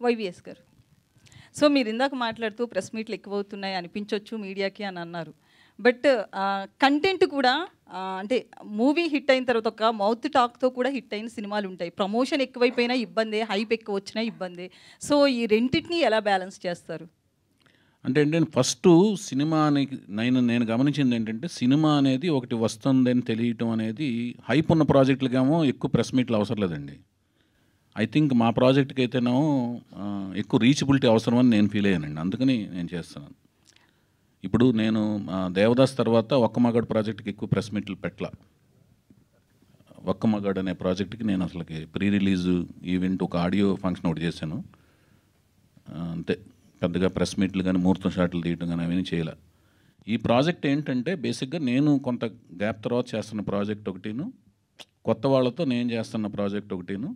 YVS గారు. So మీరు ఇందాక మాట్లాడుతూ ప్రెస్ మీట్లు ఎక్కువ అవుతున్నాయి అనిపించవచ్చు మీడియాకి అని అన్నారు. బట్ కంటెంట్ కూడా అంటే మూవీ హిట్ అయిన తర్వాత ఒక మౌత్ టాక్తో కూడా హిట్ అయిన సినిమాలు ఉంటాయి. ప్రమోషన్ ఎక్కువైపోయినా ఇబ్బందే, హైప్ ఎక్కువ వచ్చినా ఇబ్బందే. సో ఈ రెండింటిని ఎలా బ్యాలెన్స్ చేస్తారు? అంటే ఏంటంటే ఫస్ట్ సినిమానికి నేను గమనించింది ఏంటంటే సినిమా అనేది ఒకటి వస్తుందని తెలియటం అనేది హైప్ ఉన్న ప్రాజెక్టులకేమో ఎక్కువ ప్రెస్ మీట్లు అవసరం లేదండి. ఐ థింక్ మా ప్రాజెక్ట్కి అయితేనేమో ఎక్కువ రీచబిలిటీ అవసరం అని నేను ఫీల్ అయ్యానండి. అందుకని నేను చేస్తున్నాను. ఇప్పుడు నేను దేవదాస్ తర్వాత ఒక్క మగాడు ప్రాజెక్ట్కి ఎక్కువ ప్రెస్ మీట్లు పెట్టలా. ఒక్క మగాడు అనే ప్రాజెక్ట్కి నేను అసలుకి ప్రీ రిలీజ్ ఈవెంట్ ఒక ఆడియో ఫంక్షన్ ఒకటి చేశాను అంతే. పెద్దగా ప్రెస్ మీట్లు కానీ ముహూర్తం షాట్లు తీయటం కానీ అవన్నీ చేయాల. ఈ ప్రాజెక్ట్ ఏంటంటే బేసిక్గా నేను కొంత గ్యాప్ తర్వాత చేస్తున్న ప్రాజెక్ట్ ఒకటిను, కొత్త వాళ్ళతో నేను చేస్తున్న ప్రాజెక్ట్ ఒకటిను.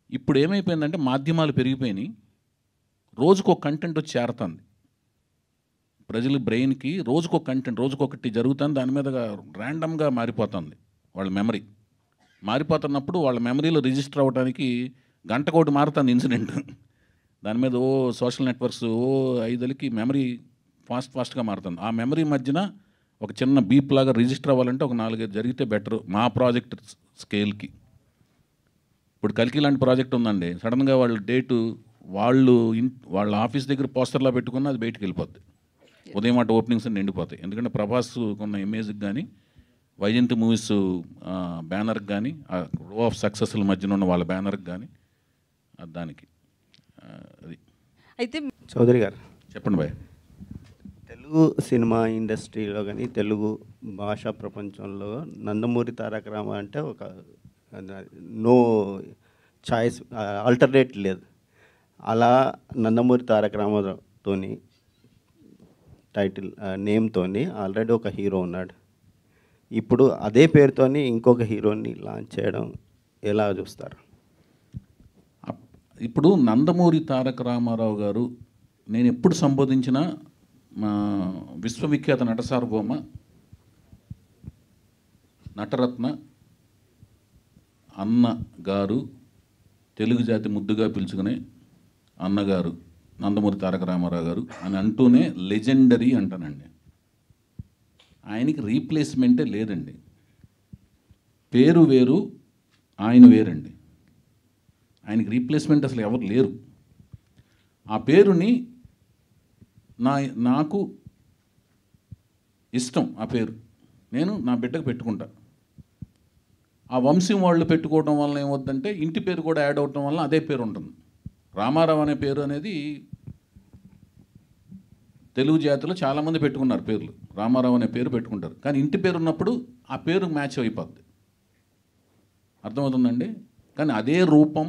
ఇప్పుడు ఏమైపోయిందంటే మాధ్యమాలు పెరిగిపోయినాయి, రోజుకొక కంటెంట్ వచ్చి చేరుతుంది ప్రజల బ్రెయిన్కి. రోజుకొక కంటెంట్ రోజుకొకటి జరుగుతుంది, దాని మీద ర్యాండమ్గా మారిపోతుంది వాళ్ళ మెమరీ. మారిపోతున్నప్పుడు వాళ్ళ మెమరీలో రిజిస్టర్ అవ్వడానికి గంటకోటి మారుతుంది ఇన్సిడెంట్. దాని మీద సోషల్ నెట్వర్క్స్ ఐదులకి మెమరీ ఫాస్ట్గా మారుతుంది. ఆ మెమరీ మధ్యన ఒక చిన్న బీప్ లాగా రిజిస్టర్ అవ్వాలంటే ఒక 4-5 జరిగితే బెటర్ మా ప్రాజెక్ట్ స్కేల్కి. ఇప్పుడు కల్కి లాంటి ప్రాజెక్ట్ ఉందండి, సడన్గా వాళ్ళు డేటు వాళ్ళ ఆఫీస్ దగ్గర పోస్టర్లా పెట్టుకున్న అది బయటికి వెళ్ళిపోద్ది. ఉదయం అటు ఓపెనింగ్స్ నిండిపోతాయి. ఎందుకంటే ప్రభాస్ కొన్న ఇమేజ్కి కానీ వైజయంతి మూవీస్ బ్యానర్కి కానీ ఆ రో ఆఫ్ సక్సెస్ల మధ్యన ఉన్న వాళ్ళ బ్యానర్కి కానీ దానికి అది. అయితే చౌదరి గారు చెప్పండి బాయ్. తెలుగు సినిమా ఇండస్ట్రీలో కానీ తెలుగు భాషా ప్రపంచంలో నందమూరి తారక రామ అంటే ఒక నో చాయిస్, ఆల్టర్నేట్ లేదు. అలా నందమూరి తారక రామాతోని టైటిల్ నేమ్తోని ఆల్రెడీ ఒక హీరో ఉన్నాడు. ఇప్పుడు అదే పేరుతోని ఇంకొక హీరోని లాంచ్ చేయడం ఎలా చూస్తారు? ఇప్పుడు నందమూరి తారక రామారావు గారు నేను ఎప్పుడు సంబోధించిన మా విశ్వవిఖ్యాత నట సార్వభౌమ నటరత్న అన్న గారు, తెలుగు జాతి ముద్దుగా పిలుచుకునే అన్నగారు నందమూరి తారక రామారావు గారు అని అంటూనే లెజెండరీ అంటానండి. ఆయనకి రీప్లేస్మెంటే లేదండి. పేరు వేరు, ఆయన వేరండి. ఆయనకి రీప్లేస్మెంట్ అసలు ఎవరు లేరు. ఆ పేరుని నాకు ఇష్టం, ఆ పేరు నేను నా బిడ్డకు పెట్టుకుంటా. ఆ వంశం వాళ్ళు పెట్టుకోవడం వల్ల ఏమవుతుందంటే ఇంటి పేరు కూడా యాడ్ అవడం వల్ల అదే పేరు ఉంటుంది. రామారావు అనే పేరు అనేది తెలుగు జాతిలో చాలామంది పెట్టుకున్నారు పేర్లు, రామారావు అనే పేరు పెట్టుకుంటారు. కానీ ఇంటి పేరు ఉన్నప్పుడు ఆ పేరు మ్యాచ్ అయిపోద్ది. అర్థమవుతుందండి? కానీ అదే రూపం,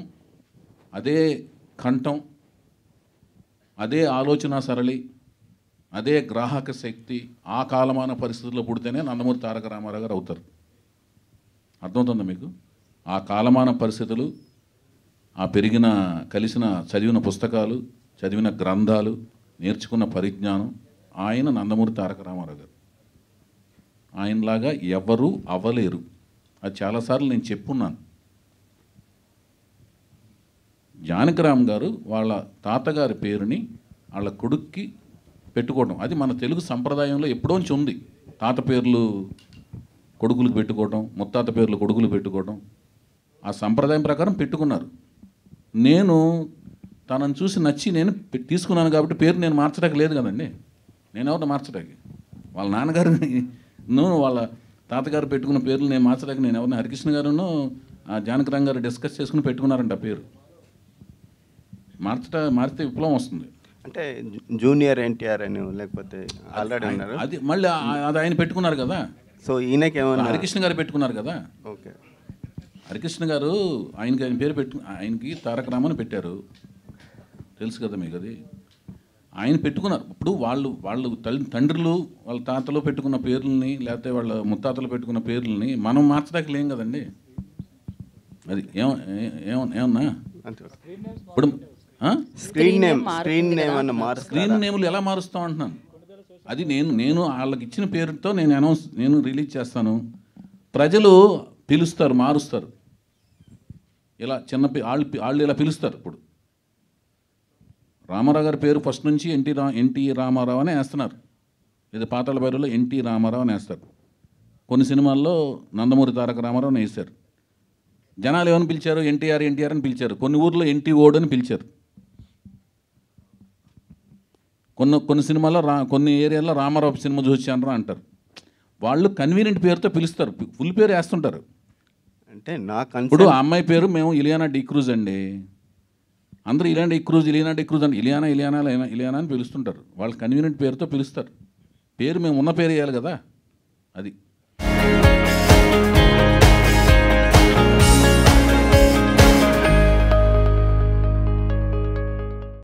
అదే కంఠం, అదే ఆలోచన సరళి, అదే గ్రాహక శక్తి ఆ కాలమాన పరిస్థితుల్లో పుడితేనే నందమూరి తారక రామారావు గారు అవుతారు. అర్థమవుతుందా మీకు? ఆ కాలమాన పరిస్థితులు, ఆ కలిసిన చదివిన పుస్తకాలు, చదివిన గ్రంథాలు, నేర్చుకున్న పరిజ్ఞానం, ఆయన నందమూరి తారక రామారావు గారు. ఆయనలాగా ఎవరూ అవ్వలేరు. అది చాలాసార్లు నేను చెప్పున్నాను. జానకిరామ్ గారు వాళ్ళ తాతగారి పేరుని వాళ్ళ కొడుక్కి పెట్టుకోవడం అది మన తెలుగు సంప్రదాయంలో ఎప్పుడోంచి ఉంది. తాత పేర్లు కొడుకులకు పెట్టుకోవడం, ముత్తాత పేర్లు కొడుకులు పెట్టుకోవడం, ఆ సంప్రదాయం ప్రకారం పెట్టుకున్నారు. నేను తనను చూసి నచ్చి నేను తీసుకున్నాను కాబట్టి పేరు నేను మార్చడానికి లేదు కదండి. నేను ఎవరిని మార్చడానికి? వాళ్ళ నాన్నగారిని వాళ్ళ తాతగారు పెట్టుకున్న పేర్లు నేను మార్చడానికి నేను ఎవరిని? హరికృష్ణ గారును జానకిరామ్ గారు డిస్కస్ చేసుకుని పెట్టుకున్నారంట ఆ పేరు. మారితే విప్లవం వస్తుంది. అంటే జూనియర్ ఎన్టీఆర్ అని లేకపోతే ఆల్రెడీ ఉన్నారు, అది మళ్ళీ అది ఆయన పెట్టుకున్నారు కదా. సో ఈయనకి ఏమన్నా హరికృష్ణ గారు పెట్టుకున్నారు కదా. ఓకే, హరికృష్ణ గారు ఆయన పేరు ఆయనకి తారక రామని పెట్టారు, తెలుసు కదా మీకు. అది ఆయన పెట్టుకున్నారు. ఇప్పుడు వాళ్ళు తండ్రులు వాళ్ళ తాతలు పెట్టుకున్న పేర్లని లేకపోతే వాళ్ళ ముత్తాతలు పెట్టుకున్న పేర్లని మనం మార్చడానికి లేం కదండి. అది ఏమన్నా ఇప్పుడు స్క్రీన్ నేమ్లు ఎలా మారుస్తాం అంటున్నాను. అది నేను వాళ్ళకి ఇచ్చిన పేరుతో నేను రిలీజ్ చేస్తాను. ప్రజలు పిలుస్తారు, మారుస్తారు. ఇలా వాళ్ళు ఇలా పిలుస్తారు. ఇప్పుడు రామారావు గారి పేరు ఫస్ట్ నుంచి ఎన్టీ రామారావు అనే వేస్తున్నారు. ఇది పాతాళ భైరవిలో ఎన్టీ రామారావు అని వేస్తారు. కొన్ని సినిమాల్లో నందమూరి తారక రామారావు అని వేశారు. జనాలు ఏమని పిలిచారు? ఎన్టీఆర్ అని పిలిచారు. కొన్ని ఊర్లో ఎన్టీ ఓడ్ అని పిలిచారు. కొన్ని సినిమాల్లో కొన్ని ఏరియాల్లో రామారావు సినిమా చూసానరా అంటారు. వాళ్ళు కన్వీనియంట్ పేరుతో పిలుస్తారు, ఫుల్ పేరు వేస్తుంటారు. అంటే నా ఇప్పుడు ఆ అమ్మాయి పేరు మేము ఇలియానా డిక్రూజ్ అండి, అందరూ ఇలియానా డిక్రూజ్ అంటే ఇలియానా అని పిలుస్తుంటారు. వాళ్ళు కన్వీనియంట్ పేరుతో పిలుస్తారు. పేరు మేము ఉన్న పేరు వేయాలి కదా, అది